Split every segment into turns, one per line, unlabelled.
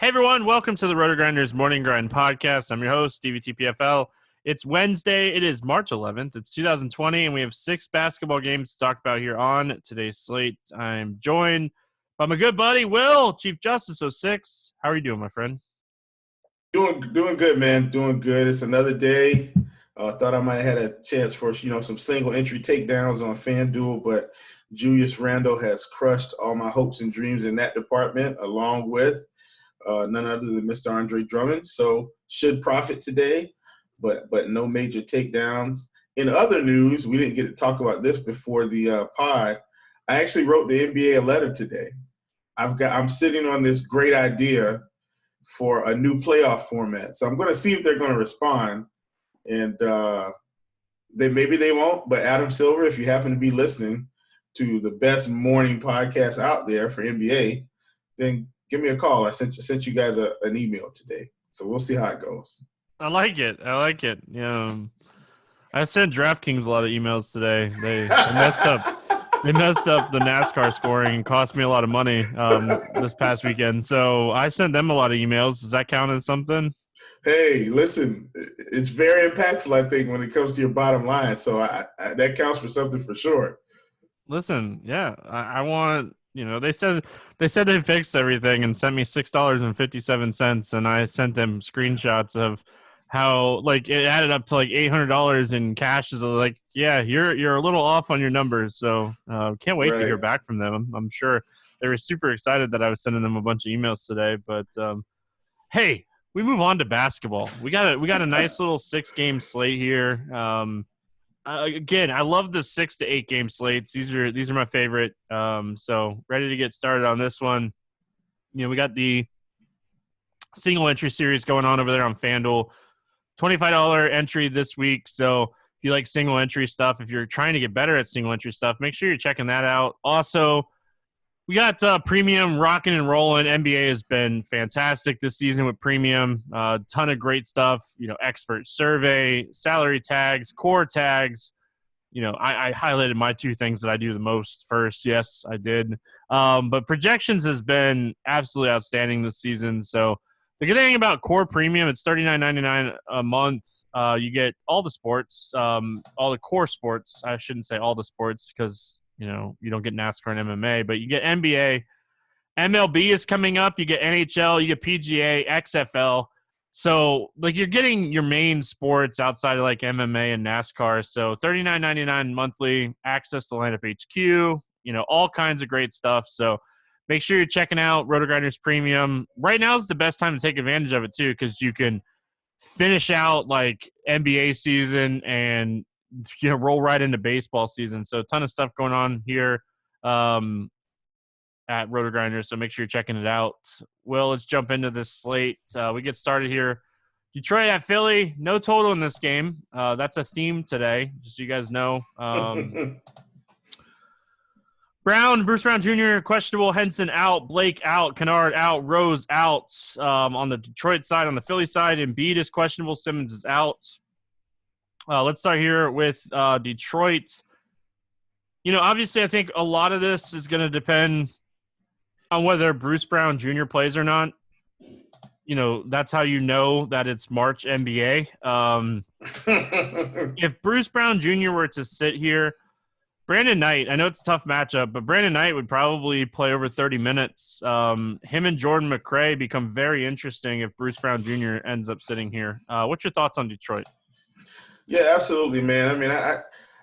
Hey everyone, welcome to the RotoGrinders Morning Grind Podcast. I'm your host, Stevietpfl. It's Wednesday. It is March 11th. It's 2020, and we have 6 basketball games to talk about here on today's slate. I'm joined by my good buddy, Will, ChiefJustice06. How are you doing, my friend?
Doing good, man. Doing good. It's another day. Thought I might have had a chance for some single entry takedowns on Fanduel, but Julius Randle has crushed all my hopes and dreams in that department, along with none other than Mr. Andre Drummond. So should profit today, but no major takedowns. In other news, we didn't get to talk about this before the pod. I actually wrote the NBA a letter today. I'm sitting on this great idea for a new playoff format. So I'm going to see if they're going to respond. And maybe they won't. But Adam Silver, if you happen to be listening to the best morning podcast out there for NBA, then give me a call. I sent you guys an email today. So we'll see how it goes.
I like it. Yeah. I sent Draftkings a lot of emails today. They messed up. They messed up the NASCAR scoring and cost me a lot of money this past weekend. So I sent them a lot of emails. Does that count as something?
Hey, listen, it's very impactful, I think, when it comes to your bottom line. So that counts for something for sure.
Listen, yeah, I want, they said they fixed everything and sent me $6.57, and I sent them screenshots of how it added up to $800 in cash. So yeah, you're a little off on your numbers. So can't wait to hear back from them. I'm sure they were super excited that I was sending them a bunch of emails today. But hey, we move on to basketball. We got a nice little 6-game slate here. Again, I love the 6 to 8 game slates. These are my favorite. So ready to get started on this one. We got the single entry series going on over there on FanDuel. $25 entry this week. So if you like single entry stuff, if you're trying to get better at single entry stuff, make sure you're checking that out. Also, we got premium rocking and rolling. NBA has been fantastic this season with premium. Ton of great stuff. Expert survey, salary tags, core tags. I highlighted my 2 things that I do the most first. Yes, I did. But projections has been absolutely outstanding this season. So the good thing about core premium, it's $39.99 a month. You get all the sports, all the core sports. I shouldn't say all the sports because you don't get NASCAR and MMA, but you get NBA. MLB is coming up. You get NHL. You get PGA, XFL. So you're getting your main sports outside of MMA and NASCAR. So $39.99 monthly, access to lineup HQ. All kinds of great stuff. So make sure you're checking out RotoGrinders Premium. Right now is the best time to take advantage of it, too, because you can finish out, NBA season and, roll right into baseball season. So a ton of stuff going on here at RotoGrinders, so make sure you're checking it out. Well, let's jump into this slate. We get started here. Detroit at Philly. No total in this game. That's a theme today, just so you guys know. Bruce Brown Jr., questionable. Henson out. Blake out. Kennard out. Rose out. On the Detroit side. On the Philly side, Embiid is questionable. Simmons is out. Let's start here with Detroit. Obviously, I think a lot of this is going to depend on whether Bruce Brown Jr. plays or not. That's how you know that it's March NBA. If Bruce Brown Jr. were to sit here, Brandon Knight, I know it's a tough matchup, but Brandon Knight would probably play over 30 minutes. Him and Jordan McRae become very interesting if Bruce Brown Jr. ends up sitting here. What's your thoughts on Detroit?
Yeah, absolutely, man. I mean,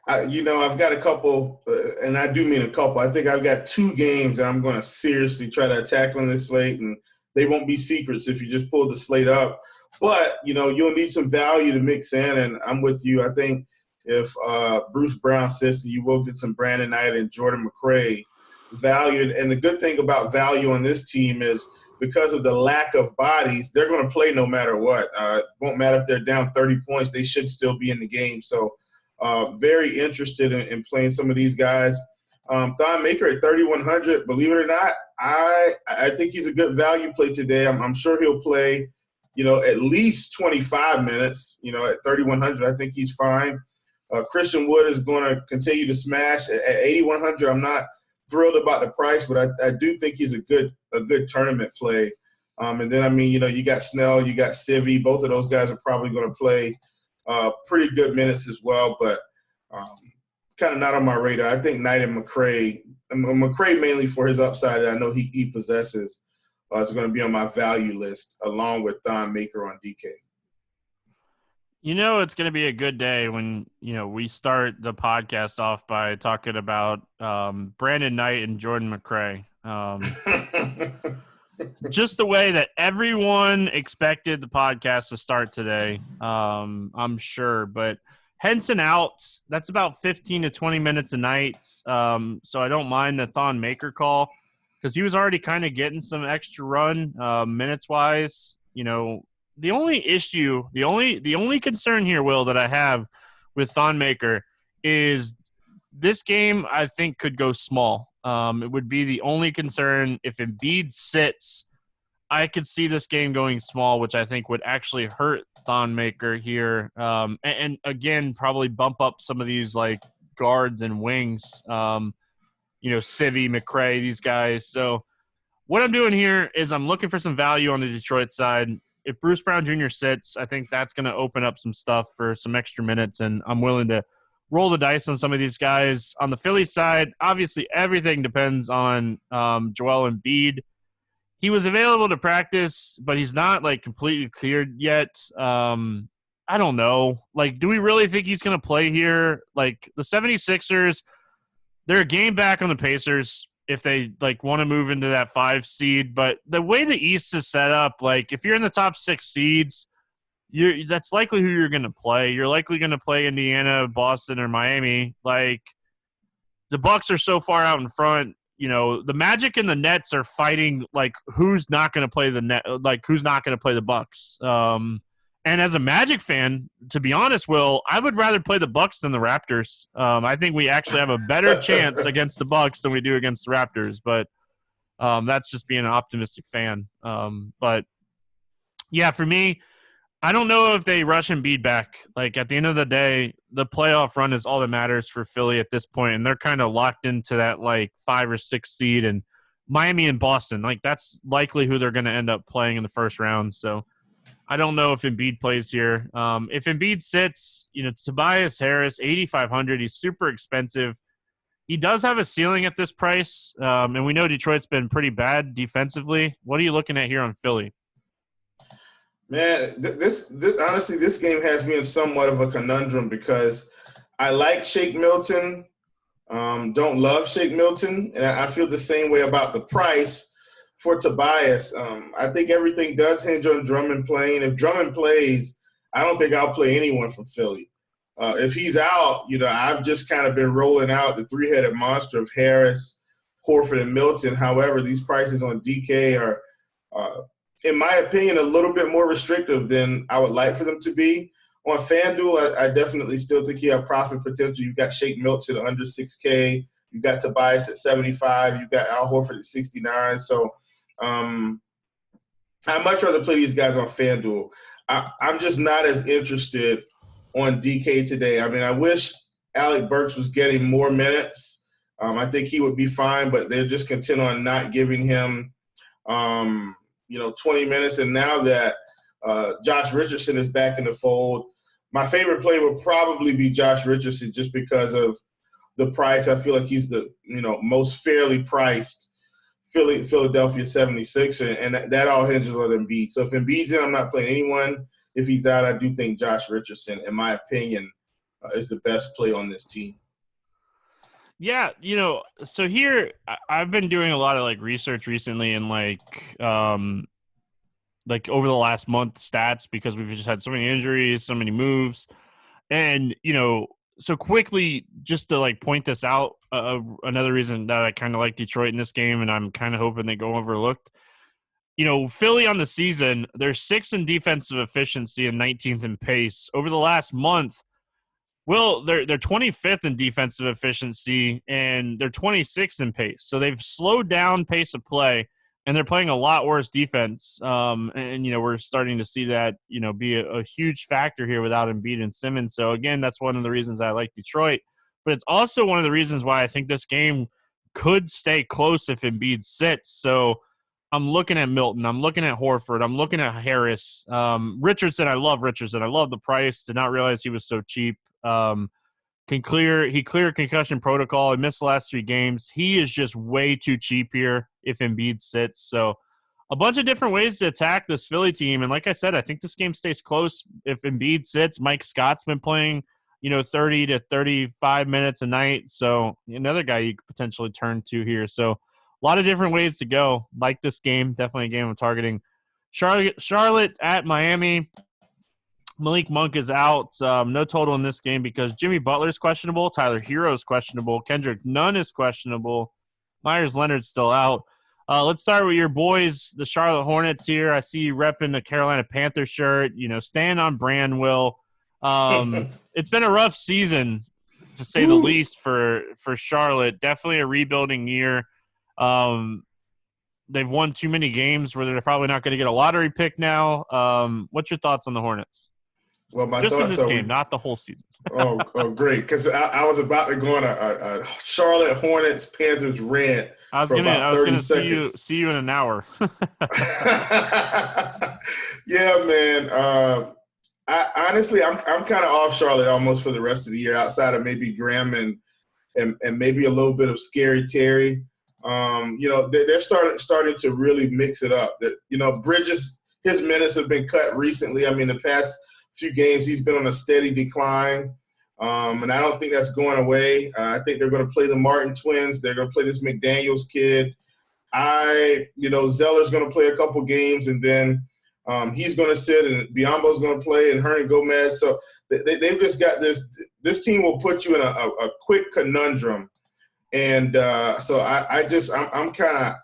I've got a couple, and I do mean a couple. I think I've got 2 games that I'm going to seriously try to attack on this slate, and they won't be secrets if you just pull the slate up. But, you'll need some value to mix in, and I'm with you. I think if Bruce Brown sits, you will get some Brandon Knight and Jordan McRae value. And the good thing about value on this team is because of the lack of bodies, they're going to play no matter what. It won't matter if they're down 30 points. They should still be in the game. So very interested in playing some of these guys. Thon Maker at 3,100, believe it or not, I think he's a good value play today. I'm sure he'll play, at least 25 minutes, at 3,100. I think he's fine. Christian Wood is going to continue to smash at 8,100. I'm not thrilled about the price, but I do think he's a good tournament play. And then, I mean, you got Snell, you got Civi. Both of those guys are probably going to play pretty good minutes as well, but kind of not on my radar. I think Knight and McCray mainly for his upside that I know he possesses, is going to be on my value list along with Thon Maker on DK.
It's going to be a good day when, we start the podcast off by talking about Brandon Knight and Jordan McRae. Just the way that everyone expected the podcast to start today, I'm sure. But Henson out, that's about 15 to 20 minutes a night. So I don't mind the Thon Maker call because he was already kind of getting some extra run minutes-wise, The only issue, the only concern here, Will, that I have with Thon Maker is this game I think could go small. It would be the only concern. If Embiid sits, I could see this game going small, which I think would actually hurt Thon Maker here. And again, probably bump up some of these like guards and wings, Civi, McRae, these guys. So what I'm doing here is I'm looking for some value on the Detroit side. If Bruce Brown Jr. sits, I think that's going to open up some stuff for some extra minutes, and I'm willing to roll the dice on some of these guys. On the Philly side, obviously everything depends on Joel Embiid. He was available to practice, but he's not, completely cleared yet. I don't know. Do we really think he's going to play here? The 76ers, they're a game back on the Pacers if they want to move into that 5 seed. But the way the East is set up, if you're in the top 6 seeds, that's likely who you're going to play. You're likely going to play Indiana, Boston, or Miami. The Bucks are so far out in front. The Magic and the Nets are fighting who's not going to play the net, who's not going to play the Bucks. And as a Magic fan, to be honest, Will, I would rather play the Bucks than the Raptors. I think we actually have a better chance against the Bucks than we do against the Raptors, but that's just being an optimistic fan. But yeah, for me, I don't know if they rush Embiid back. At the end of the day, the playoff run is all that matters for Philly at this point, and they're kind of locked into that 5 or 6 seed. And Miami and Boston, that's likely who they're going to end up playing in the first round. So I don't know if Embiid plays here. If Embiid sits, Tobias Harris, 8,500. He's super expensive. He does have a ceiling at this price, and we know Detroit's been pretty bad defensively. What are you looking at here on Philly?
Man, this honestly, this game has me in somewhat of a conundrum because I like Shake Milton, don't love Shake Milton, and I feel the same way about the price for Tobias. I think everything does hinge on Drummond playing. If Drummond plays, I don't think I'll play anyone from Philly. If he's out, I've just kind of been rolling out the 3-headed monster of Harris, Horford, and Milton. However, these prices on DK are in my opinion, a little bit more restrictive than I would like for them to be. On FanDuel, I definitely still think you have profit potential. You've got Shake Milton under 6K. You've got Tobias at 75. You've got Al Horford at 69. So I'd much rather play these guys on FanDuel. I'm just not as interested on DK today. I mean, I wish Alec Burks was getting more minutes. I think he would be fine, but they're just content on not giving him 20 minutes. And now that Josh Richardson is back in the fold, my favorite play would probably be Josh Richardson just because of the price. I feel like he's the most fairly priced Philadelphia 76er, and that all hinges on Embiid. So if Embiid's in, I'm not playing anyone. If he's out, I do think Josh Richardson, in my opinion, is the best play on this team.
Yeah, so here I've been doing a lot of research recently and over the last month stats because we've just had so many injuries, so many moves. And, so quickly just to point this out, another reason that I kind of like Detroit in this game and I'm kind of hoping they go overlooked. Philly on the season, they're 6th in defensive efficiency and 19th in pace. Over the last month, well, they're 25th in defensive efficiency, and they're 26th in pace. So they've slowed down pace of play, and they're playing a lot worse defense. We're starting to see that, be a huge factor here without Embiid and Simmons. So, again, that's one of the reasons I like Detroit. But it's also one of the reasons why I think this game could stay close if Embiid sits. So I'm looking at Milton. I'm looking at Horford. I'm looking at Harris. Richardson, I love Richardson. I love the price. Did not realize he was so cheap. He cleared concussion protocol. He missed the last 3 games. He is just way too cheap here if Embiid sits. So a bunch of different ways to attack this Philly team. And like I said, I think this game stays close if Embiid sits. Mike Scott's been playing, 30 to 35 minutes a night. So another guy you could potentially turn to here. So a lot of different ways to go. Like this game, definitely a game I'm targeting. Charlotte at Miami. Malik Monk is out. No total in this game because Jimmy Butler's questionable. Tyler Hero's questionable. Kendrick Nunn is questionable. Myers Leonard's still out. Let's start with your boys, the Charlotte Hornets here. I see you repping the Carolina Panthers shirt. Staying on brand, Will. It's been a rough season, to say the least, for Charlotte. Definitely a rebuilding year. They've won too many games where they're probably not going to get a lottery pick now. What's your thoughts on the Hornets?
Well, my
just in
thoughts
this game, not the whole season.
oh, great! Because I was about to go on a Charlotte Hornets Panthers rant.
I was gonna see you in an hour.
Yeah, man. I'm kind of off Charlotte almost for the rest of the year, outside of maybe Graham and maybe a little bit of Scary Terry. They're starting to really mix it up. That Bridges, his minutes have been cut recently. I mean, the past few games he's been on a steady decline, and I don't think that's going away. I think they're going to play the Martin twins. They're going to play this McDaniels kid. Zeller's going to play a couple games, and then he's going to sit, and Biombo's going to play, and Hernan Gomez. So they've just got this. This team will put you in a quick conundrum, and so I'm kind of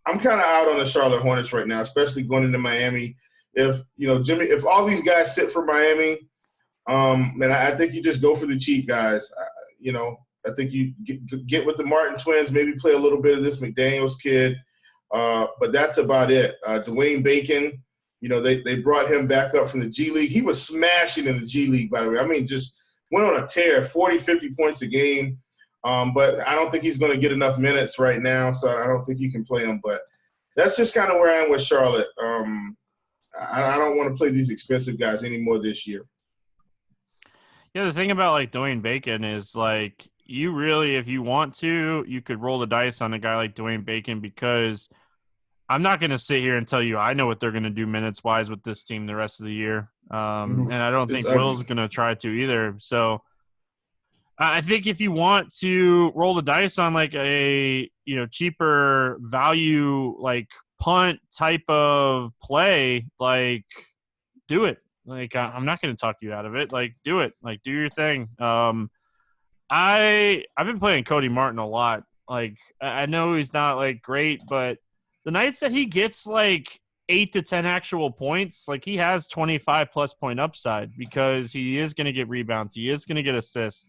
out on the Charlotte Hornets right now, especially going into Miami. If if all these guys sit for Miami, and I think you just go for the cheap guys. I think you get with the Martin twins, maybe play a little bit of this McDaniels kid, but that's about it. Dwayne Bacon, they brought him back up from the G League. He was smashing in the G League, by the way. I mean, just went on a tear, 40, 50 points a game. But I don't think he's going to get enough minutes right now, so I don't think you can play him. But that's just kind of where I am with Charlotte. I don't want to play these expensive guys anymore this year.
Yeah, the thing about Dwayne Bacon is you really, if you want to, you could roll the dice on a guy like Dwayne Bacon, because I'm not going to sit here and tell you I know what they're going to do minutes wise with this team the rest of the year, and I don't think Will's going to try to either. So I think if you want to roll the dice on a cheaper value punt type of play, do it. I'm not going to talk you out of it. Do it. Do your thing. I've been playing Cody Martin a lot. I know he's not great, but the nights that he gets 8 to 10 actual points, he has 25 plus point upside, because he is going to get rebounds. He is going to get assists.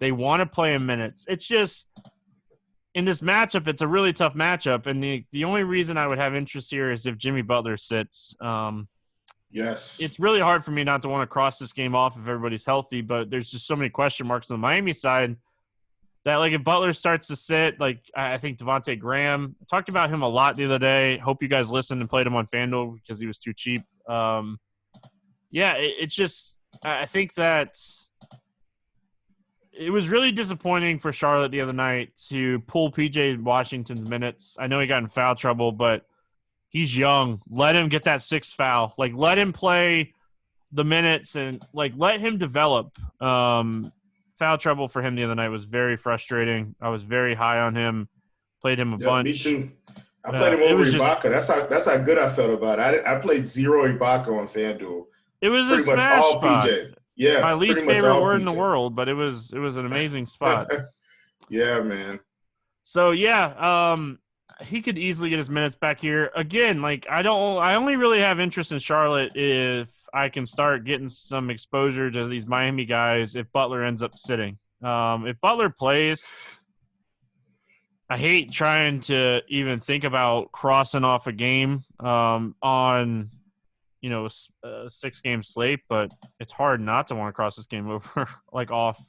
They want to play him minutes. It's just, in this matchup, it's a really tough matchup, and the only reason I would have interest here is if Jimmy Butler sits.
Yes.
It's really hard for me not to want to cross this game off if everybody's healthy, but there's just so many question marks on the Miami side that, if Butler starts to sit, I think Devontae Graham, I talked about him a lot the other day. Hope you guys listened and played him on FanDuel because he was too cheap. It's just, I think that it was really disappointing for Charlotte the other night to pull PJ Washington's minutes. I know he got in foul trouble, but he's young. Let him get that 6th foul. Let him play the minutes and, let him develop. Foul trouble for him the other night was very frustrating. I was very high on him. Played him a bunch.
Me too. I played him over Ibaka. That's how good I felt about it. I played 0 Ibaka on FanDuel.
It was pretty a smash
all
spot.
PJ. Yeah,
my least favorite word in the world, but it was an amazing spot.
Yeah, man.
So he could easily get his minutes back here. Again, I only really have interest in Charlotte if I can start getting some exposure to these Miami guys if Butler ends up sitting. If Butler plays, I hate trying to even think about crossing off a game on a 6-game slate, but it's hard not to want to cross this game over off.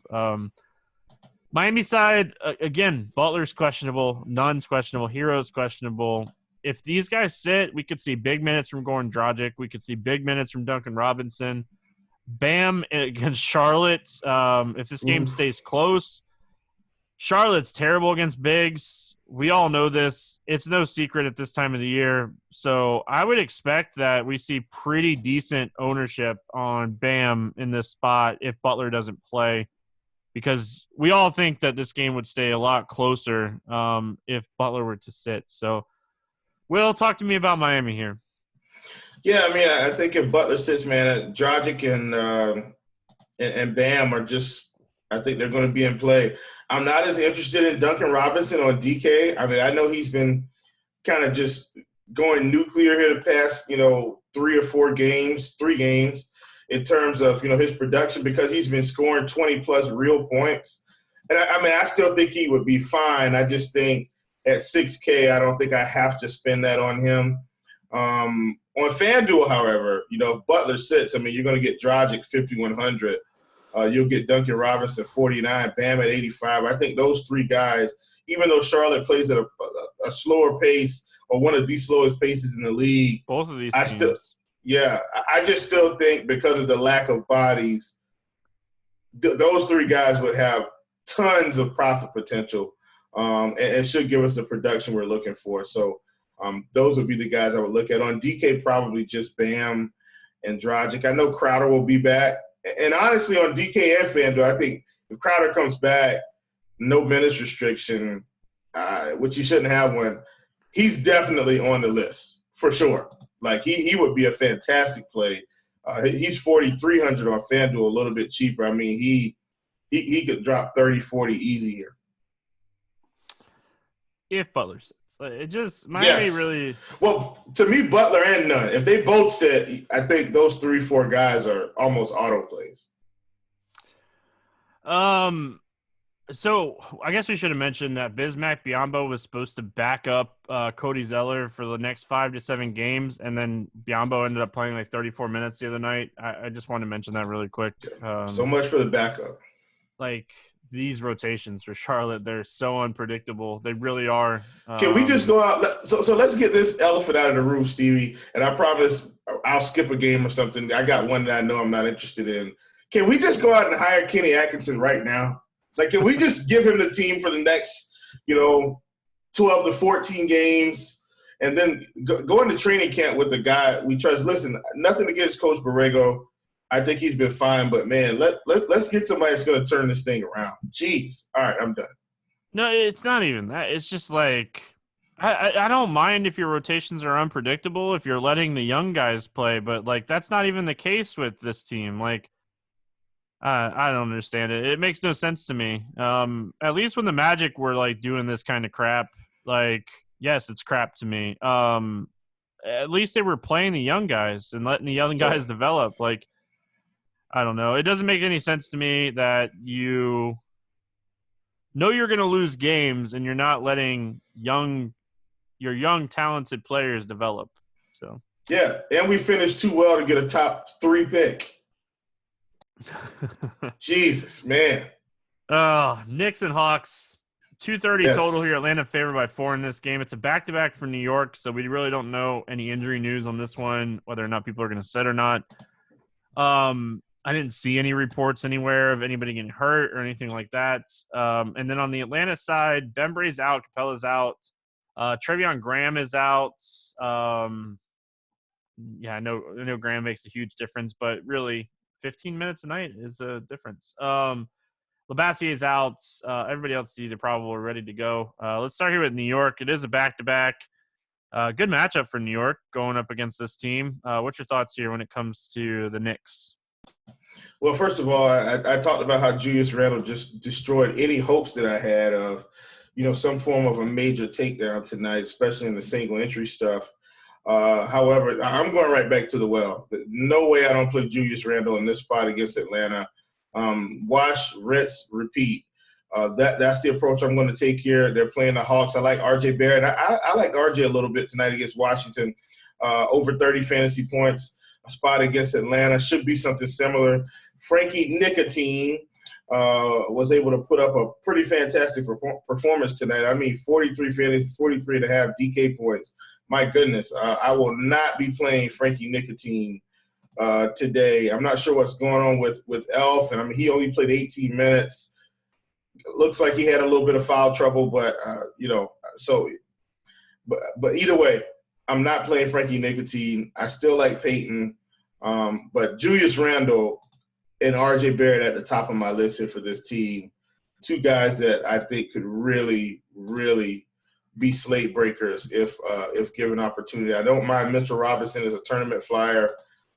Miami side, again, Butler's questionable, Nunn's questionable, Hero's questionable. if these guys sit, we could see big minutes from Goran Dragic. We could see big minutes from Duncan Robinson. Bam against Charlotte. If this game stays close, Charlotte's terrible against bigs. We all know this. It's no secret at this time of the year. So I would expect that we see pretty decent ownership on Bam in this spot if Butler doesn't play, because we all think that this game would stay a lot closer if Butler were to sit. So, Will, talk to me about Miami here.
Yeah, I mean, I think if Butler sits, man, Dragic and Bam are just – I think they're going to be in play. I'm not as interested in Duncan Robinson or DK. I mean, I know he's been kind of just going nuclear here the past, 3 games in terms of, his production, because he's been scoring 20-plus real points. And, I still think he would be fine. I just think at $6K, I don't think I have to spend that on him. On FanDuel, however, if Butler sits, you're going to get Dragic 5,100. You'll get Duncan Robinson 49, Bam at 85. I think those three guys, even though Charlotte plays at a slower pace or one of the slowest paces in the league,
both of these
I just still think because of the lack of bodies, those three guys would have tons of profit potential and should give us the production we're looking for. So those would be the guys I would look at. On DK, probably just Bam and Dragic. I know Crowder will be back. And honestly, on DK and FanDuel, I think if Crowder comes back, no minutes restriction, which he shouldn't have one, he's definitely on the list for sure. Like, he would be a fantastic play. He's 4,300 on FanDuel, a little bit cheaper. I mean, he could drop 30, 40 easy here.
If Butler sits. It just Miami really.
Well, to me, Butler and Nunn. If they both sit, I think those 3-4 guys are almost auto plays.
So I guess we should have mentioned that Bismack Biyombo was supposed to back up Cody Zeller for the next 5 to 7 games, and then Biyombo ended up playing like 34 minutes the other night. I just want to mention that really quick.
So much for the backup.
Like, these rotations for Charlotte, they're so unpredictable. They really are.
Can we just go out? So let's get this elephant out of the room, Stevie, and I promise I'll skip a game or something. I got one that I know I'm not interested in. Can we just go out and hire Kenny Atkinson right now? Like, can we just give him the team for the next, 12 to 14 games, and then go into training camp with the guy we trust? Listen, nothing against Coach Borrego. I think he's been fine, but, man, let's get somebody that's going to turn this thing around. Jeez. All right, I'm done.
No, it's not even that. It's just like I don't mind if your rotations are unpredictable, if you're letting the young guys play, but, like, that's not even the case with this team. Like, I don't understand it. It makes no sense to me. At least when the Magic were, like, doing this kind of crap, like, yes, it's crap to me. At least they were playing the young guys and letting the young guys develop. Like, I don't know. It doesn't make any sense to me that you know you're going to lose games and you're not letting your young, talented players develop. So
yeah, and we finished too well to get a top 3 pick. Jesus, man.
Knicks and Hawks, 230 total here. Atlanta favored by 4 in this game. It's a back-to-back for New York, so we really don't know any injury news on this one, whether or not people are going to sit or not. I didn't see any reports anywhere of anybody getting hurt or anything like that. And then on the Atlanta side, Bembry's out, Capella's out, Trevion Graham is out. I know Graham makes a huge difference, but really 15 minutes a night is a difference. Labassiere is out. Everybody else is either probable or ready to go. Let's start here with New York. It is a back-to-back. Good matchup for New York going up against this team. What's your thoughts here when it comes to the Knicks?
Well, first of all, I talked about how Julius Randle just destroyed any hopes that I had of, some form of a major takedown tonight, especially in the single entry stuff. However, I'm going right back to the well. No way I don't play Julius Randle in this spot against Atlanta. Wash, rinse, repeat. That's the approach I'm going to take here. They're playing the Hawks. I like R.J. Barrett. I like R.J. a little bit tonight against Washington. Over 30 fantasy points. A spot against Atlanta should be something similar. Frankie Nicotine was able to put up a pretty fantastic performance tonight. I mean, 43 fantasy, 43.5 DK points. my goodness, I will not be playing Frankie Nicotine today. I'm not sure what's going on with Elf, and I mean he only played 18 minutes. It looks like he had a little bit of foul trouble, but but either way, I'm not playing Frankie Nicotine. I still like Peyton, but Julius Randle and R.J. Barrett at the top of my list here for this team. Two guys that I think could really, really be slate breakers if given opportunity. I don't mind Mitchell Robinson as a tournament flyer.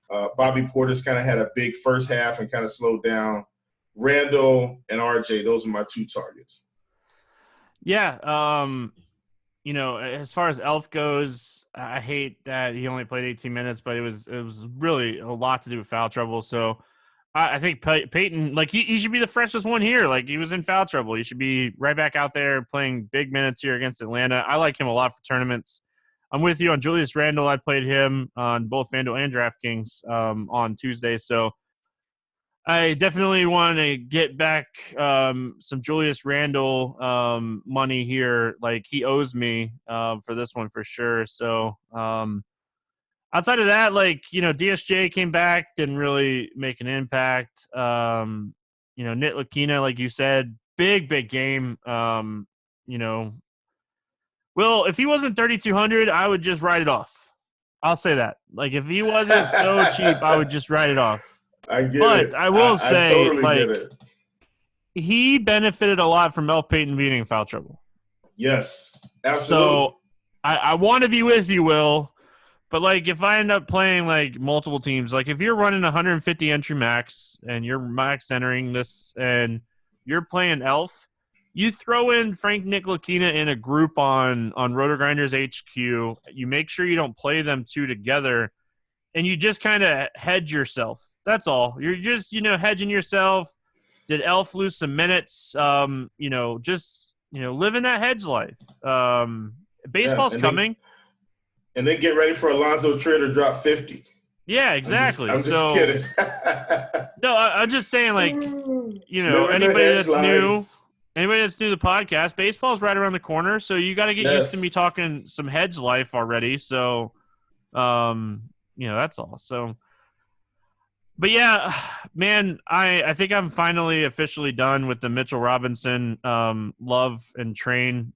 Bobby Porter's kind of had a big first half and kind of slowed down. Randall and RJ, those are my two targets.
Yeah. As far as Elf goes, I hate that he only played 18 minutes, but it was really a lot to do with foul trouble. So I think Peyton, like he should be the freshest one here. Like he was in foul trouble. He should be right back out there playing big minutes here against Atlanta. I like him a lot for tournaments. I'm with you on Julius Randle. I played him on both Fanduel and Draftkings on Tuesday. So I definitely want to get back some Julius Randle money here. Like he owes me for this one for sure. So outside of that, DSJ came back, didn't really make an impact. Ntilikina, like you said, big game. Will, if he wasn't 3,200, I would just write it off. I'll say that. Like if he wasn't so cheap, I would just write it off.
I get
but
it.
I will say,
I totally get it.
He benefited a lot from Elf Peyton being in foul trouble.
Yes, absolutely.
So I want to be with you, Will. But, if I end up playing, multiple teams, if you're running 150 entry max and you're max entering this and you're playing Elf, you throw in Frank Ntilikina in a group on RotoGrinders HQ. You make sure you don't play them two together, and you just kind of hedge yourself. That's all. You're just, hedging yourself. Did Elf lose some minutes? Living that hedge life. Baseball's coming.
And then get ready for Alonzo Trier to drop 50.
Yeah, exactly.
I'm just kidding.
No, I'm just saying, anybody that's new to the podcast, baseball's right around the corner, so you got to get used to me talking some hedge life already. So, that's all. So, but yeah, man, I think I'm finally officially done with the Mitchell Robinson love and train.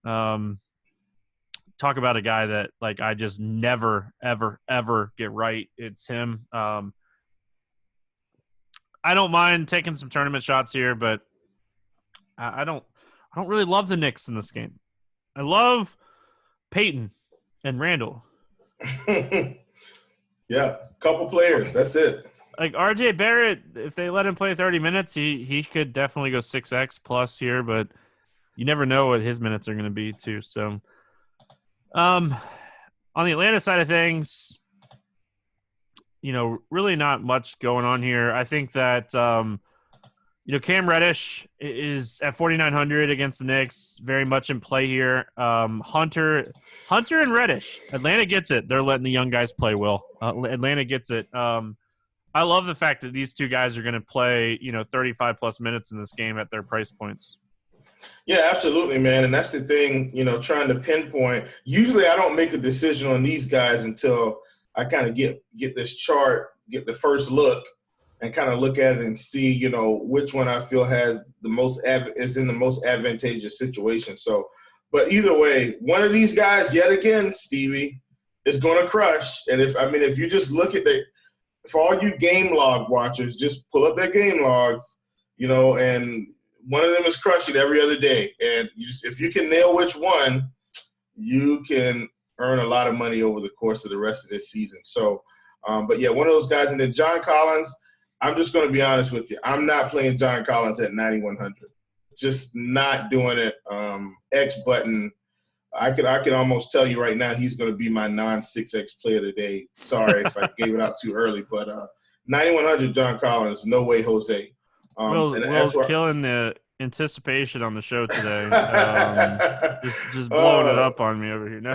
Talk about a guy that I just never, ever, ever get right. It's him. I don't mind taking some tournament shots here, but I don't really love the Knicks in this game. I love Peyton and Randall.
Yeah, couple players. That's it.
RJ Barrett, if they let him play 30 minutes, he could definitely go 6x plus here, but you never know what his minutes are going to be too. So, on the Atlanta side of things, really not much going on here. I think that, Cam Reddish is at 4,900 against the Knicks, very much in play here. Hunter and Reddish, Atlanta gets it. They're letting the young guys play, Will. Atlanta gets it. I love the fact that these two guys are going to play, 35-plus minutes in this game at their price points.
Yeah, absolutely, man. And that's the thing, trying to pinpoint. Usually I don't make a decision on these guys until I kind of get this chart, get the first look, and kind of look at it and see, which one I feel has the most is in the most advantageous situation. So, but either way, one of these guys, yet again, Stevie, is going to crush. And if you just look at for all you game log watchers, just pull up their game logs, and one of them is crushing every other day. And if you can nail which one, you can earn a lot of money over the course of the rest of this season. So, but yeah, one of those guys. And then John Collins, I'm just going to be honest with you. I'm not playing John Collins at 9,100. Just not doing it. X button. I could almost tell you right now he's going to be my non-6X player today. Sorry if I gave it out too early, but 9,100 John Collins, no way, Jose.
Will's killing the anticipation on the show today. Just blowing it up on me over here now.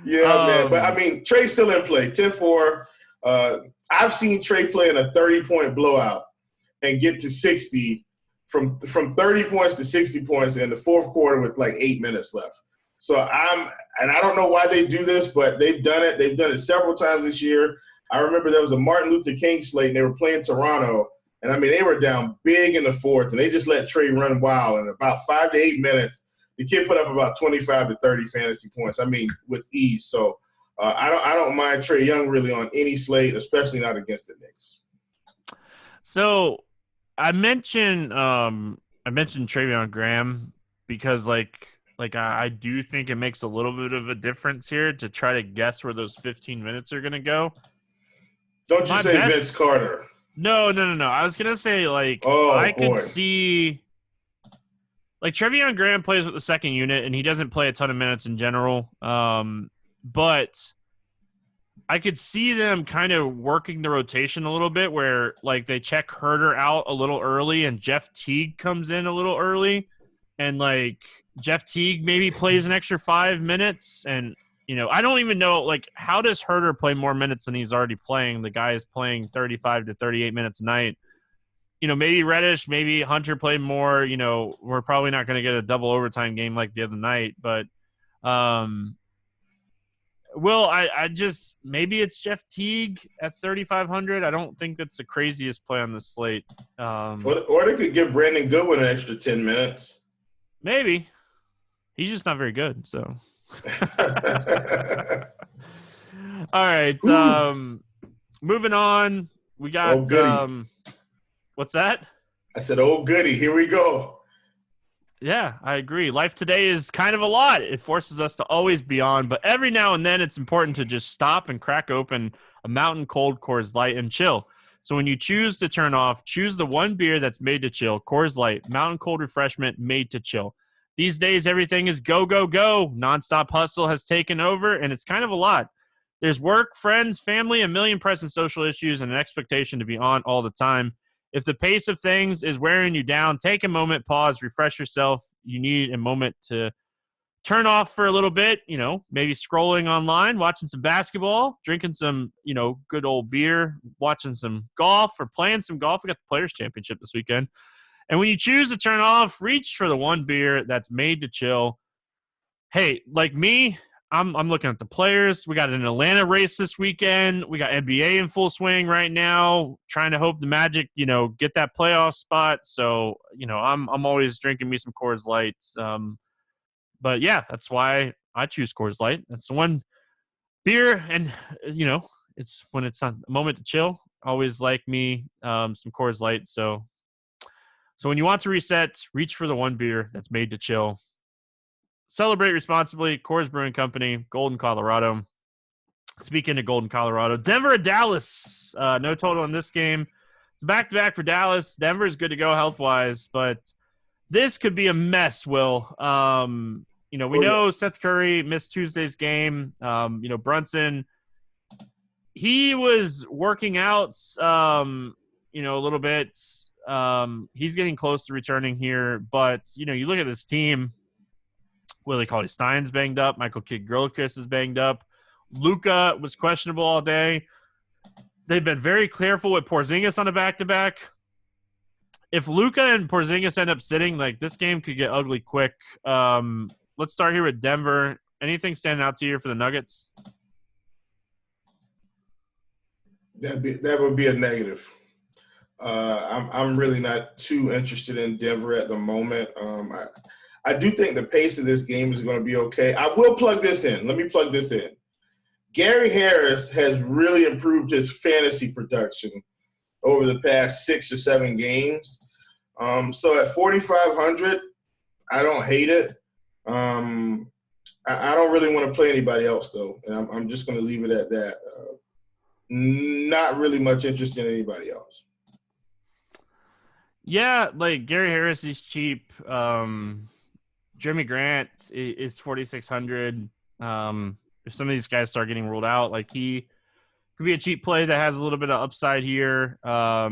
Yeah, man. But, Trey's still in play, 10-4. I've seen Trey play in a 30-point blowout and get to 60 from 30 points to 60 points in the fourth quarter with 8 minutes left. So and I don't know why they do this, but they've done it. They've done it several times this year. I remember there was a Martin Luther King slate, and they were playing Toronto. And, I mean, they were down big in the fourth, and they just let Trey run wild. In about 5 to 8 minutes, the kid put up about 25 to 30 fantasy points, I mean, with ease. So I don't mind Trey Young really on any slate, especially not against the Knicks.
So I mentioned Travion Graham because, like I do think it makes a little bit of a difference here to try to guess where those 15 minutes are going to go.
Don't you say Vince Carter.
No. I was going to say, could see – like, Travion Graham plays with the second unit, and he doesn't play a ton of minutes in general. But I could see them kind of working the rotation a little bit where, like, they check Herter out a little early and Jeff Teague comes in a little early. And, like, Jeff Teague maybe plays an extra 5 minutes. And, you know, I don't even know, like, how does Herter play more minutes than he's already playing? The guy is playing 35 to 38 minutes a night. You know, maybe Reddish, maybe Hunter played more. You know, we're probably not going to get a double overtime game like the other night. But, I just – maybe it's Jeff Teague at 3,500. I don't think that's the craziest play on the slate.
Or they could give Brandon Goodwin an extra 10 minutes.
Maybe. He's just not very good, so. All right. Moving on. We got what's that?
I said, oh, goody. Here we go.
Yeah, I agree. Life today is kind of a lot. It forces us to always be on, but every now and then it's important to just stop and crack open a mountain cold Coors Light and chill. So when you choose to turn off, choose the one beer that's made to chill. Coors Light, mountain cold refreshment made to chill. These days, everything is go, go, go. Nonstop hustle has taken over, and it's kind of a lot. There's work, friends, family, a million pressing social issues, and an expectation to be on all the time. If the pace of things is wearing you down, take a moment, pause, refresh yourself. You need a moment to turn off for a little bit, you know, maybe scrolling online, watching some basketball, drinking some, you know, good old beer, watching some golf or playing some golf. We got the Players Championship this weekend. And when you choose to turn off, reach for the one beer that's made to chill. Hey, like me, I'm looking at the players. We got an Atlanta race this weekend. We got NBA in full swing right now, trying to hope the Magic, you know, get that playoff spot. So, you know, I'm always drinking me some Coors Light. But yeah, that's why I choose Coors Light. That's the one beer, and you know, it's when it's a moment to chill. Always like me some Coors Light. So when you want to reset, reach for the one beer that's made to chill. Celebrate responsibly. Coors Brewing Company, Golden, Colorado. Speaking of Golden, Colorado, Denver at Dallas. No total in this game. It's back-to-back for Dallas. Denver is good to go health-wise, but this could be a mess, Will. You know, we know Seth Curry missed Tuesday's game. You know, Brunson, he was working out, you know, a little bit. He's getting close to returning here, but, you know, you look at this team. Willie Cauley-Stein's banged up. Michael Kidd-Gilchrist is banged up. Luka was questionable all day. They've been very careful with Porzingis on a back-to-back. If Luka and Porzingis end up sitting, like, this game could get ugly quick. Let's start here with Denver. Anything standing out to you for the Nuggets?
That would be a negative. I'm really not too interested in Denver at the moment. I do think the pace of this game is going to be okay. I will plug this in. Let me plug this in. Gary Harris has really improved his fantasy production over the past 6 or 7 games. So at 4,500, I don't hate it. I don't really want to play anybody else, though, and I'm just going to leave it at that. Not really much interest in anybody else.
Yeah, like Gary Harris is cheap. Jeremy Grant is 4,600. If some of these guys start getting ruled out, like he could be a cheap play that has a little bit of upside here. I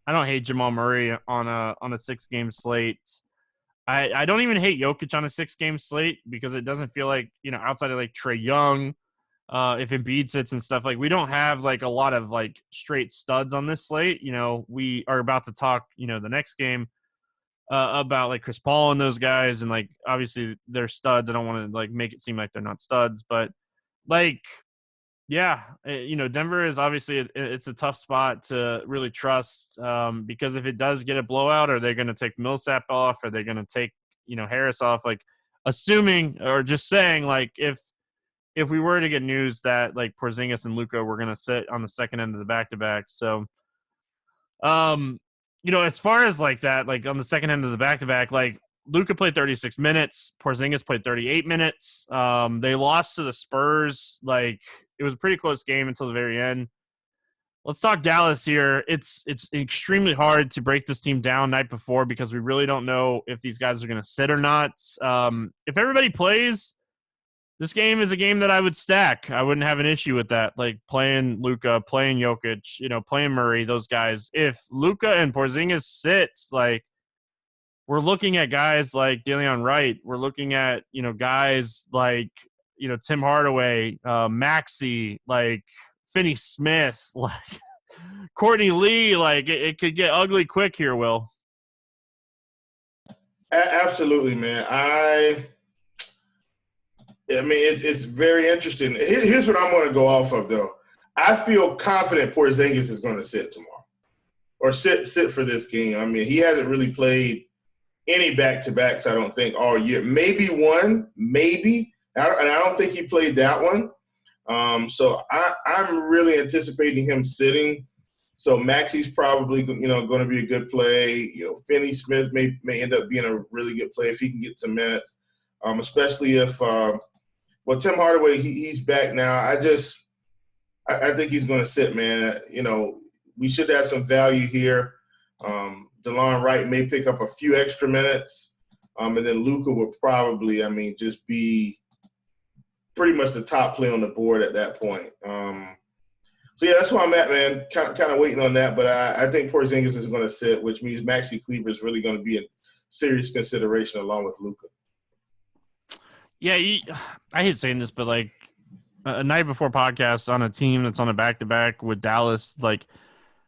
don't hate Jamal Murray on a 6-game slate. I don't even hate Jokic on a 6-game slate because it doesn't feel like, you know, outside of like Trae Young, if Embiid sits and stuff, like we don't have like a lot of like straight studs on this slate. You know, we are about to talk, you know, the next game. about like Chris Paul and those guys, and like obviously they're studs. I don't want to like make it seem like they're not studs, but like, yeah, Denver is obviously it's a tough spot to really trust because if it does get a blowout, are they going to take Millsap off? Are they going to take Harris off? Like, assuming or just saying like if we were to get news that like Porzingis and Luka were going to sit on the second end of the back-to-back. So, as far as like that, like on the second end of the back-to-back, like Luka played 36 minutes. Porzingis played 38 minutes. They lost to the Spurs. Like, it was a pretty close game until the very end. Let's talk Dallas here. It's extremely hard to break this team down night before because we really don't know if these guys are going to sit or not. If everybody plays, this game is a game that I would stack. I wouldn't have an issue with that. Like playing Luka, playing Jokic, playing Murray, those guys. If Luka and Porzingis sits, like we're looking at guys like Deleon Wright. We're looking at, guys like, Tim Hardaway, Maxey, like Finney Smith, like Courtney Lee. Like it could get ugly quick here, Will.
Absolutely, man. I mean, it's very interesting. Here's what I'm going to go off of, though. I feel confident Porzingis is going to sit tomorrow or sit for this game. I mean, he hasn't really played any back-to-backs, I don't think, all year. Maybe one, maybe. And I don't think he played that one. So I'm really anticipating him sitting. So Maxey's probably, going to be a good play. Finney Smith may end up being a really good play if he can get some minutes, especially if Tim Hardaway, he's back now. I think he's going to sit, man. We should have some value here. DeLon Wright may pick up a few extra minutes. And then Luka will probably, just be pretty much the top play on the board at that point. So, yeah, that's where I'm at, man. Kind of waiting on that. But I think Porzingis is going to sit, which means Maxey Kleber is really going to be a serious consideration along with Luka.
Yeah, I hate saying this, but like a night before podcast on a team that's on a back-to-back with Dallas, like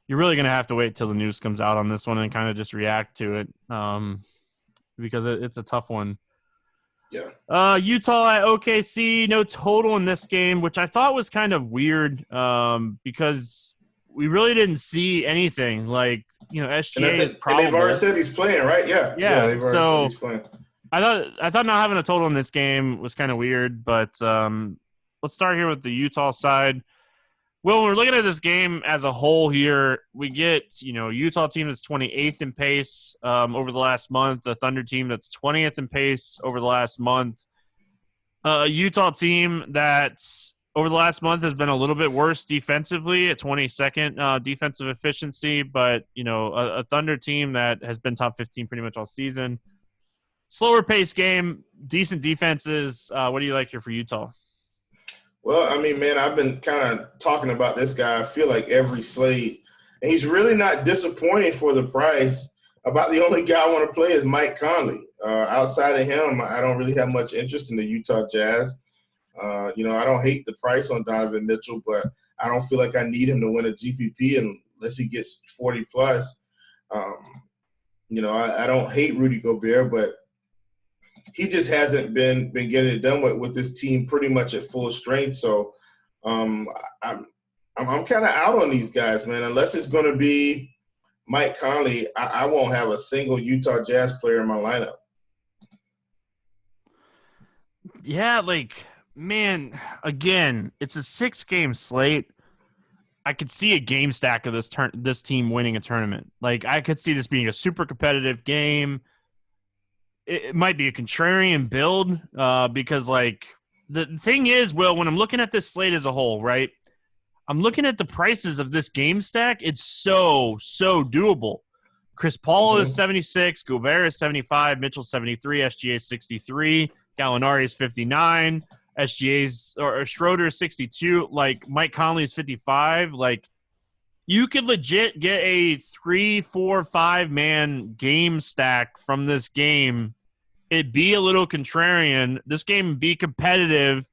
you're really going to have to wait till the news comes out on this one and kind of just react to it because it's a tough one.
Yeah.
Utah at OKC, no total in this game, which I thought was kind of weird because we really didn't see anything. Like, SGA is probably.
And they've already said he's playing, right? Yeah.
Yeah.
They've already said he's playing.
I thought not having a total in this game was kind of weird, but let's start here with the Utah side. Well, when we're looking at this game as a whole here, we get, Utah team that's 28th in pace over the last month, the Thunder team that's 20th in pace over the last month. A Utah team that over the last month has been a little bit worse defensively at 22nd defensive efficiency, but, a Thunder team that has been top 15 pretty much all season. Slower pace game, decent defenses. What do you like here for Utah?
Well, man, I've been kind of talking about this guy, I feel like every slate. And he's really not disappointing for the price. About the only guy I want to play is Mike Conley. Outside of him, I don't really have much interest in the Utah Jazz. I don't hate the price on Donovan Mitchell, but I don't feel like I need him to win a GPP unless he gets 40-plus. I don't hate Rudy Gobert, but he just hasn't been getting it done with this team pretty much at full strength. So I'm kind of out on these guys, man. Unless it's going to be Mike Conley, I won't have a single Utah Jazz player in my lineup.
Yeah, man, again, it's a 6-game slate. I could see a game stack of this team winning a tournament. Like, I could see this being a super competitive game. It might be a contrarian build because, the thing is, Will, when I'm looking at this slate as a whole, right, I'm looking at the prices of this game stack. It's so doable. Chris Paul is 76, Gobert is 75, Mitchell 73, SGA 63, Gallinari is 59, Schroeder 62, Mike Conley is 55. You could legit get a 3, 4, 5-man game stack from this game. It'd be a little contrarian. This game would be competitive.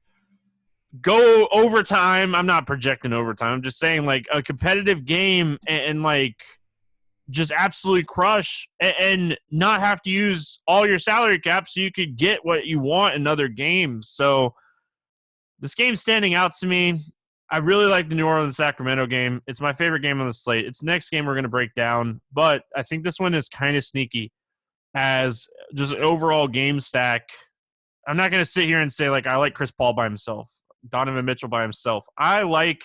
Go overtime. I'm not projecting overtime. I'm just saying, a competitive game and just absolutely crush and not have to use all your salary cap so you could get what you want in other games. So this game's standing out to me. I really like the New Orleans-Sacramento game. It's my favorite game on the slate. It's the next game we're going to break down, but I think this one is kind of sneaky as just an overall game stack. I'm not going to sit here and say, like, I like Chris Paul by himself, Donovan Mitchell by himself. I like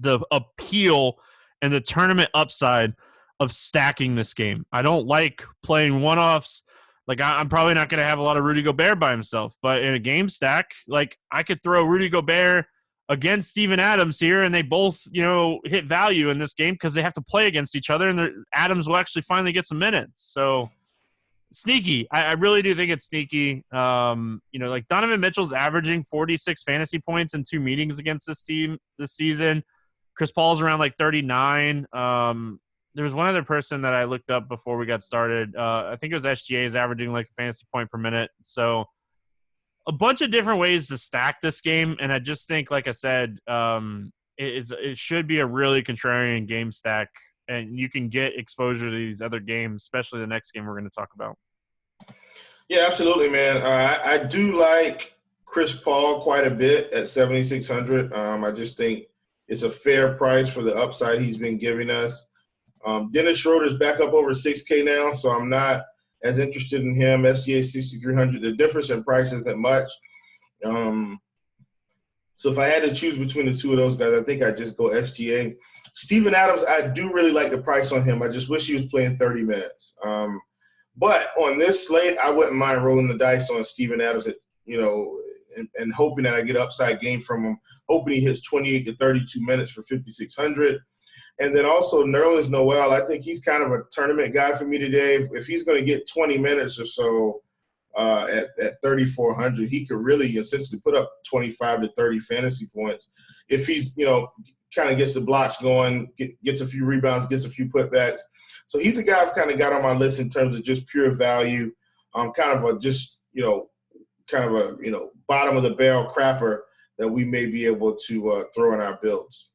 the appeal and the tournament upside of stacking this game. I don't like playing one-offs. Like, I'm probably not going to have a lot of Rudy Gobert by himself, but in a game stack, like, I could throw Rudy Gobert against Steven Adams here, and they both, hit value in this game because they have to play against each other, and Adams will actually finally get some minutes. So, sneaky. I really do think it's sneaky. Like Donovan Mitchell's averaging 46 fantasy points in 2 meetings against this team this season. Chris Paul's around like 39. There was one other person that I looked up before we got started. I think it was SGA is averaging like a fantasy point per minute. So a bunch of different ways to stack this game. And I just think, like I said, it should be a really contrarian game stack. And you can get exposure to these other games, especially the next game we're going to talk about.
Yeah, absolutely, man. I do like Chris Paul quite a bit at 7,600. I just think it's a fair price for the upside he's been giving us. Dennis Schroeder's back up over 6K now, so I'm not as interested in him. SGA 6,300. The difference in price isn't much. So if I had to choose between the two of those guys, I think I'd just go SGA. Steven Adams, I do really like the price on him. I just wish he was playing 30 minutes. But on this slate, I wouldn't mind rolling the dice on Steven Adams, and hoping that I get upside game from him, hoping he hits 28 to 32 minutes for 5,600. And then also Nerlens Noel, I think he's kind of a tournament guy for me today. If he's going to get 20 minutes or so at 3,400, he could really essentially put up 25 to 30 fantasy points. If he's, kind of gets the blocks going, gets a few rebounds, gets a few putbacks. So he's a guy I've kind of got on my list in terms of just pure value. Kind of a bottom of the barrel crapper that we may be able to throw in our builds.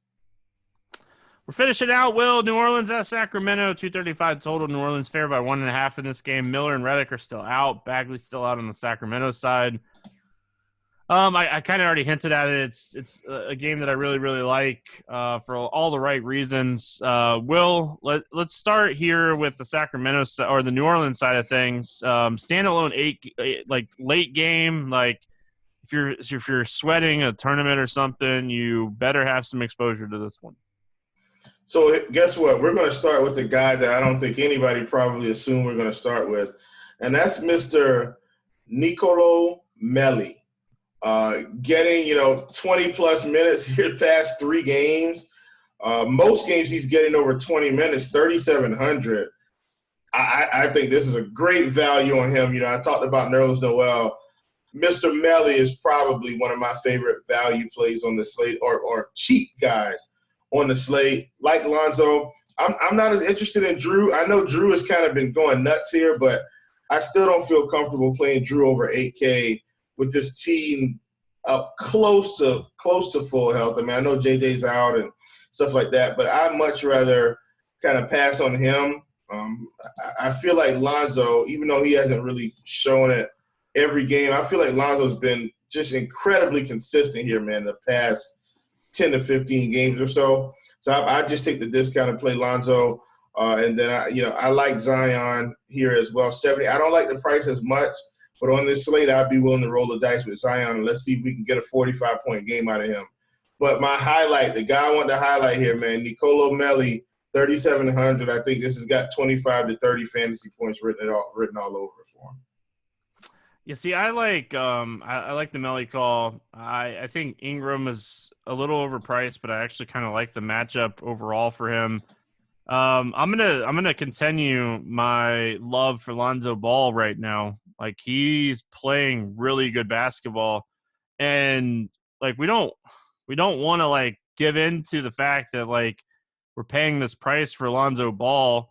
We're finishing out, Will. New Orleans at Sacramento, 235 total. New Orleans favored by 1.5 in this game. Miller and Redick are still out. Bagley's still out on the Sacramento side. I kind of already hinted at it. It's a game that I really, really like for all the right reasons. Will, let's start here with the Sacramento or the New Orleans side of things. Standalone late game. Like if you're sweating a tournament or something, you better have some exposure to this one.
So guess what? We're going to start with the guy that I don't think anybody probably assumed we're going to start with, and that's Mr. Nicolo Melli. Getting, 20-plus minutes here past 3 games. Most games he's getting over 20 minutes, 3,700. I think this is a great value on him. I talked about Nerlens Noel. Mr. Melli is probably one of my favorite value plays on the slate or cheap guys on the slate. Like Lonzo, I'm not as interested in Drew. I know Drew has kind of been going nuts here, but I still don't feel comfortable playing Drew over 8K with this team close to full health. I mean, I know JJ's out and stuff like that, but I'd much rather kind of pass on him. I feel like Lonzo, even though he hasn't really shown it every game, I feel like Lonzo's been just incredibly consistent here, man, the past 10 to 15 games or so. So I just take the discount and play Lonzo. And then, I like Zion here as well. 70. I don't like the price as much, but on this slate, I'd be willing to roll the dice with Zion, and let's see if we can get a 45-point game out of him. But my highlight, the guy I want to highlight here, man, Nicolo Melli, 3,700. I think this has got 25 to 30 fantasy points written all over it for him.
You see, I like the Melli call. I think Ingram is a little overpriced, but I actually kind of like the matchup overall for him. I'm gonna continue my love for Lonzo Ball right now. Like, he's playing really good basketball, and like we don't want to like give in to the fact that like we're paying this price for Lonzo Ball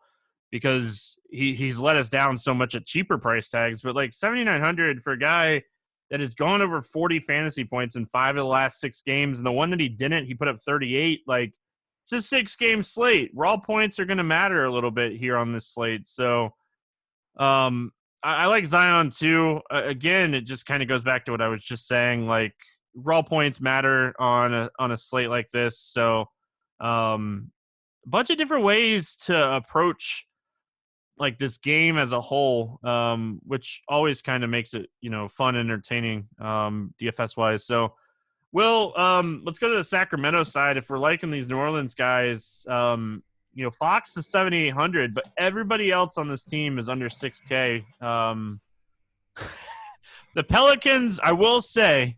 because he's let us down so much at cheaper price tags. But like 7,900 for a guy that has gone over 40 fantasy points in 5 of the last 6 games, and the one that he didn't, he put up 38. Like, it's a 6-game slate. Raw points are going to matter a little bit here on this slate. So I like Zion too. Again, it just kind of goes back to what I was just saying. Like, raw points matter on a slate like this. So a bunch of different ways to approach like this game as a whole, which always kind of makes it, fun, entertaining, DFS wise. So, Will, let's go to the Sacramento side. If we're liking these New Orleans guys, Fox is 7,800, but everybody else on this team is under 6K. The Pelicans, I will say,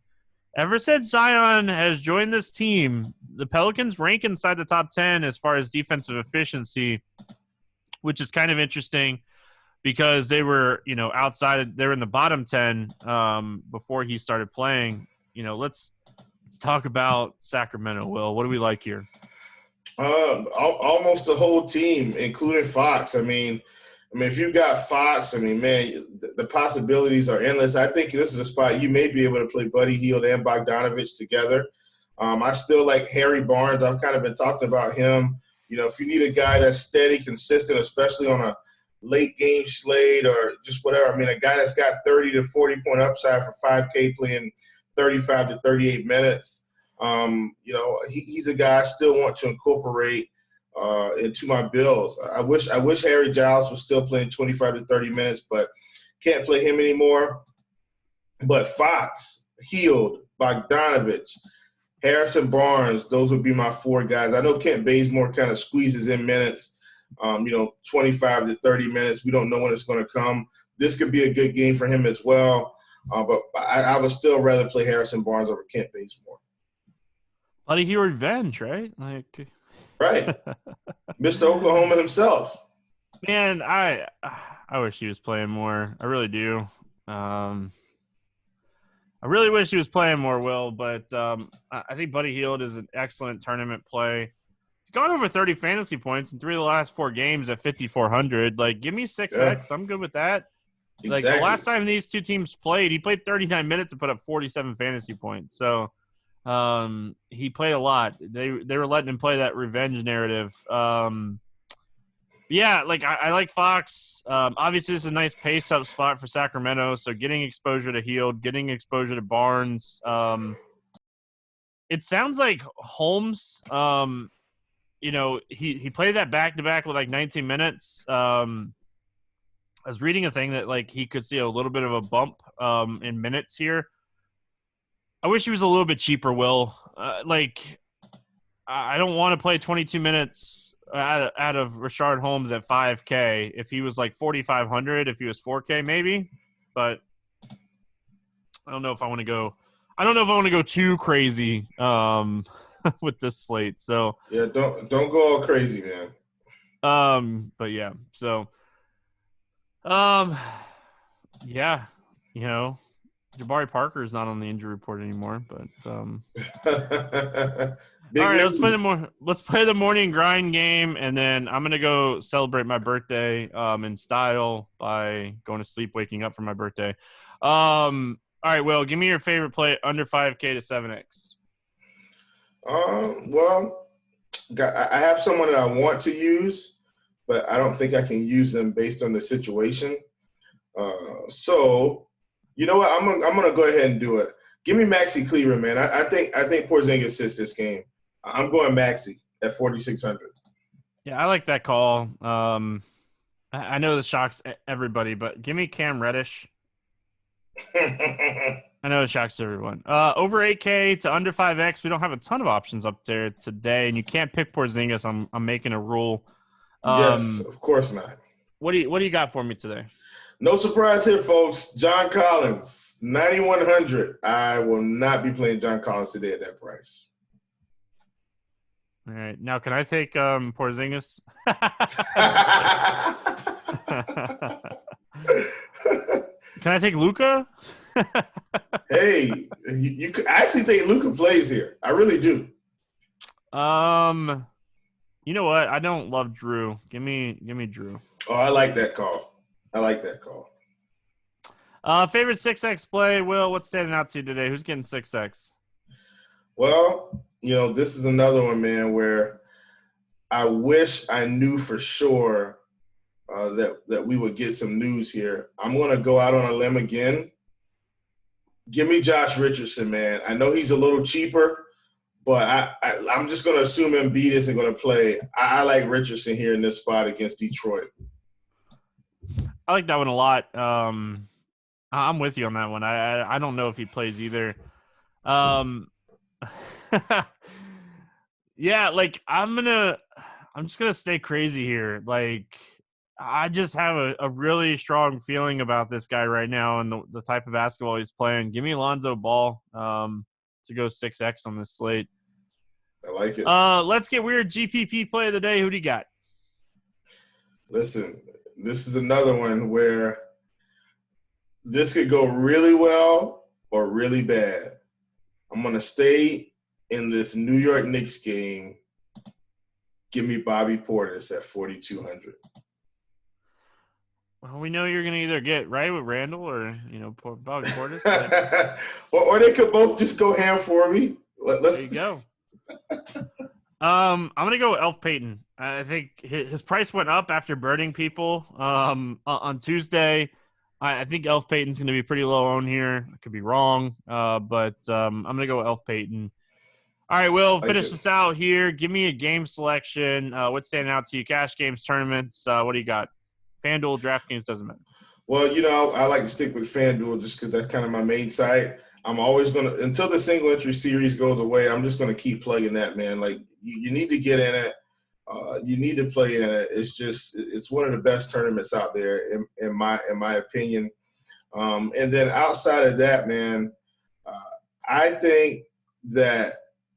ever since Zion has joined this team, the Pelicans rank inside the top 10 as far as defensive efficiency, which is kind of interesting because they were, they're in the bottom 10 before he started playing. Let's talk about Sacramento, Will. What do we like here?
Almost the whole team, including Fox. I mean, if you got Fox, man, the possibilities are endless. I think this is a spot you may be able to play Buddy Hield and Bogdanovich together. I still like Harry Barnes. I've kind of been talking about him. If you need a guy that's steady, consistent, especially on a late game Slade or just whatever. A guy that's got 30 to 40 point upside for 5K playing 35 to 38 minutes. He's a guy I still want to incorporate into my bills. I wish Harry Giles was still playing 25 to 30 minutes, but can't play him anymore. But Fox, Hield, Bogdanovich, Harrison Barnes, those would be my 4 guys. I know Kent Bazemore kind of squeezes in minutes, 25 to 30 minutes. We don't know when it's going to come. This could be a good game for him as well. But I would still rather play Harrison Barnes over Kent Bazemore.
Buddy Hield revenge, right?
Right. Mr. Oklahoma himself.
Man, I wish he was playing more. I really do. I really wish he was playing more, Will, but I think Buddy Hield is an excellent tournament play. He's gone over 30 fantasy points in 3 of the last 4 games at 5,400. Like, give me 6X. Yeah. I'm good with that. Exactly. Like, the last time these two teams played, he played 39 minutes and put up 47 fantasy points. So he played a lot. They were letting him play that revenge narrative. Yeah, like I like Fox. Obviously, this is a nice pace-up spot for Sacramento, so getting exposure to Hield, getting exposure to Barnes. It sounds like Holmes, he played that back-to-back with like 19 minutes. I was reading a thing that like he could see a little bit of a bump in minutes here. I wish he was a little bit cheaper, Will. I don't want to play 22 minutes out of Rashard Holmes at 5K. If he was like 4,500, if he was 4K, maybe. But I don't know if I want to go. I don't know if I want to go too crazy with this slate. So
yeah, don't go all crazy, man.
But yeah, so yeah, Jabari Parker is not on the injury report anymore, but all right, let's play the morning grind game, and then I'm gonna go celebrate my birthday in style by going to sleep, waking up for my birthday. All right, Will, give me your favorite play under 5K to 7X.
Well, I have someone that I want to use, but I don't think I can use them based on the situation. So, you know what? I'm gonna go ahead and do it. Give me Maxi Kleber, man. I think Porzingis sits this game. I'm going Maxi at 4,600.
Yeah, I like that call. I know this shocks everybody, but give me Cam Reddish. I know it shocks everyone. Over 8K to under 5X. We don't have a ton of options up there today, and you can't pick Porzingis. I'm making a rule.
Yes, of course not.
What do you got for me today?
No surprise here, folks. John Collins, 9,100. I will not be playing John Collins today at that price.
All right. Now, can I take Porzingis? Can I take Luka?
Hey, you could actually think Luka plays here. I really do.
You know what? I don't love Drew. Give me Drew.
Oh, I like that call.
Favorite 6X play, Will, what's standing out to you today? Who's getting 6X?
Well, this is another one, man, where I wish I knew for sure that we would get some news here. I'm going to go out on a limb again. Give me Josh Richardson, man. I know he's a little cheaper, but I'm just going to assume Embiid isn't going to play. I like Richardson here in this spot against Detroit.
I like that one a lot. I'm with you on that one. I don't know if he plays either. Yeah, like I'm just gonna stay crazy here. Like I just have a really strong feeling about this guy right now and the type of basketball he's playing. Give me Lonzo Ball to go 6x on this slate.
I like it.
Let's get weird. GPP play of the day. Who do you got?
Listen, this is another one where this could go really well or really bad. I'm going to stay in this New York Knicks game. Give me Bobby Portis at 4,200.
Well, we know you're going to either get right with Randall or, Bobby Portis.
or they could both just go ham for me.
There you go. I'm going to go with Elf Payton. I think his price went up after burning people on Tuesday. I think Elf Payton's going to be pretty low on here. I could be wrong, but I'm going to go with Elf Payton. All right, Will, finish this out here. Give me a game selection. What's standing out to you? Cash games, tournaments. What do you got? Fanduel, Draftkings, doesn't matter.
Well, I like to stick with Fanduel just because that's kind of my main site. I'm always going to – until the single entry series goes away, I'm just going to keep plugging that, man. Like, you need to get in it. You need to play in it. It's one of the best tournaments out there in my opinion. And then outside of that, man, I think that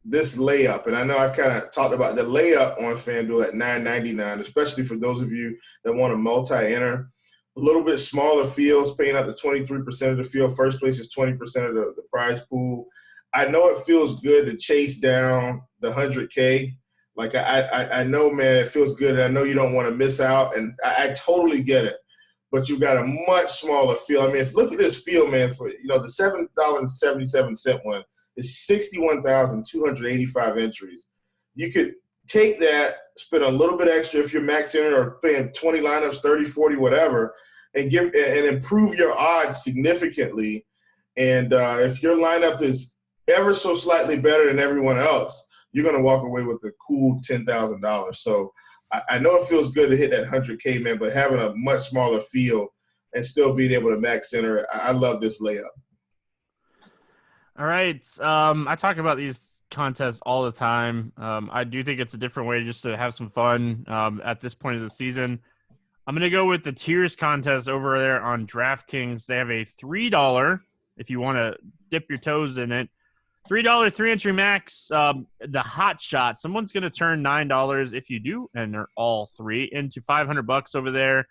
this layup, and I know I kind of talked about the layup on FanDuel at $9.99, especially for those of you that want to multi-enter. A little bit smaller fields, paying up to 23% of the field. First place is 20% of the prize pool. I know it feels good to chase down the 100K. Like, I know, man, it feels good, and I know you don't want to miss out, and I totally get it. But you've got a much smaller field. I mean, look at this field, man, for, the $7.77 one is 61,285 entries. You could take that, spend a little bit extra if you're maxing it or playing 20 lineups, 30, 40, whatever, and improve your odds significantly. And if your lineup is ever so slightly better than everyone else, you're going to walk away with a cool $10,000. So I know it feels good to hit that 100K, man, but having a much smaller field and still being able to max center, I love this layup.
All right. I talk about these contests all the time. I do think it's a different way just to have some fun at this point of the season. I'm going to go with the tiers contest over there on DraftKings. They have a $3, if you want to dip your toes in it, $3 3-entry max, the hot shot. Someone's going to turn $9 if you do enter all three into $500 over there.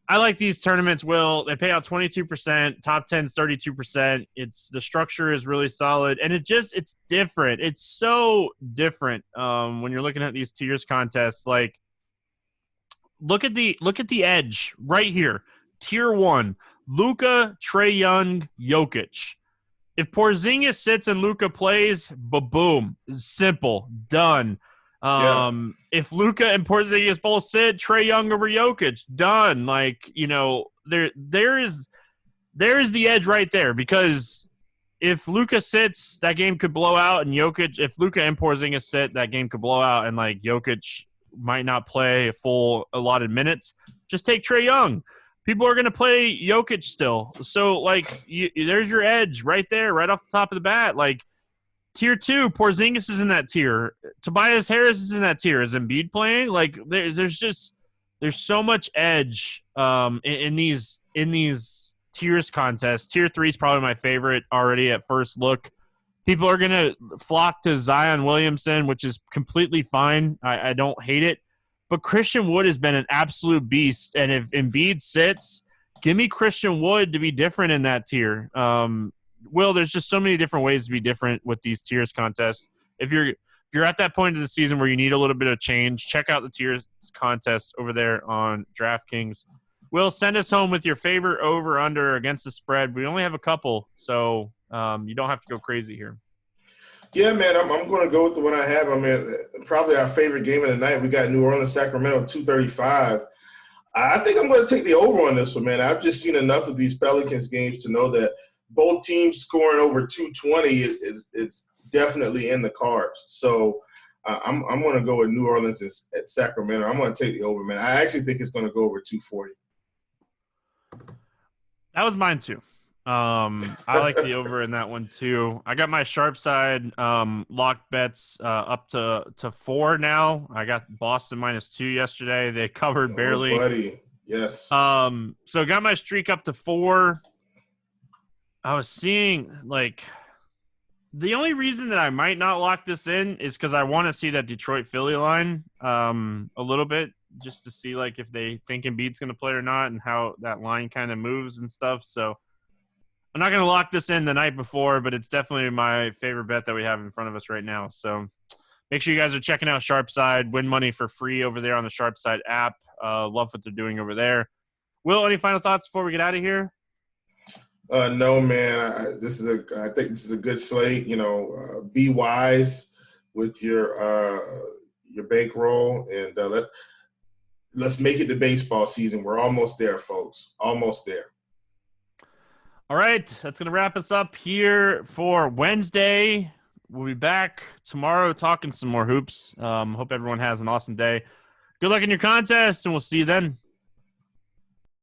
I like these tournaments, Will. They pay out 22%, top 10's 32%. The structure is really solid, and it's different. It's so different when you're looking at these tiers contests. Like, look at the edge right here. Tier 1, Luka, Trae Young, Jokic. If Porzingis sits and Luka plays, boom, simple, done. If Luka and Porzingis both sit, Trae Young over Jokic, done. Like, there is the edge right there, because if Luka sits, that game could blow out, and if Luka and Porzingis sit, that game could blow out, and like Jokic might not play a full allotted minutes. Just take Trae Young. People are going to play Jokic still. So, like, there's your edge right there, right off the top of the bat. Like, Tier 2, Porzingis is in that tier. Tobias Harris is in that tier. Is Embiid playing? Like, there's so much edge in these tiers contests. Tier 3 is probably my favorite already at first look. People are going to flock to Zion Williamson, which is completely fine. I don't hate it. But Christian Wood has been an absolute beast. And if Embiid sits, give me Christian Wood to be different in that tier. Will, there's just so many different ways to be different with these tiers contests. If you're at that point of the season where you need a little bit of change, check out the tiers contest over there on DraftKings. Will, send us home with your favorite over/under against the spread. We only have a couple, so you don't have to go crazy here.
Yeah, man, I'm going to go with the one I have. I mean, probably our favorite game of the night. We got New Orleans, Sacramento, 235. I think I'm going to take the over on this one, man. I've just seen enough of these Pelicans games to know that both teams scoring over 220 is definitely in the cards. So I'm going to go with New Orleans at Sacramento. I'm going to take the over, man. I actually think it's going to go over 240.
That was mine too. I like the over in that one too. I got my sharp side locked bets up to 4 now. I got Boston -2 yesterday. They covered barely.
Oh, buddy. Yes.
So got my streak up to 4. I was seeing like the only reason that I might not lock this in is because I want to see that Detroit Philly line a little bit, just to see like if they think Embiid's going to play or not and how that line kind of moves and stuff. So I'm not going to lock this in the night before, but it's definitely my favorite bet that we have in front of us right now. So make sure you guys are checking out Sharpside. Win money for free over there on the Sharpside app. Love what they're doing over there. Will, any final thoughts before we get out of here?
No, man. I think this is a good slate. You know, be wise with your bankroll, and let's make it to baseball season. We're almost there, folks. Almost there.
All right, that's going to wrap us up here for Wednesday. We'll be back tomorrow talking some more hoops. Hope everyone has an awesome day. Good luck in your contest, and we'll see you then.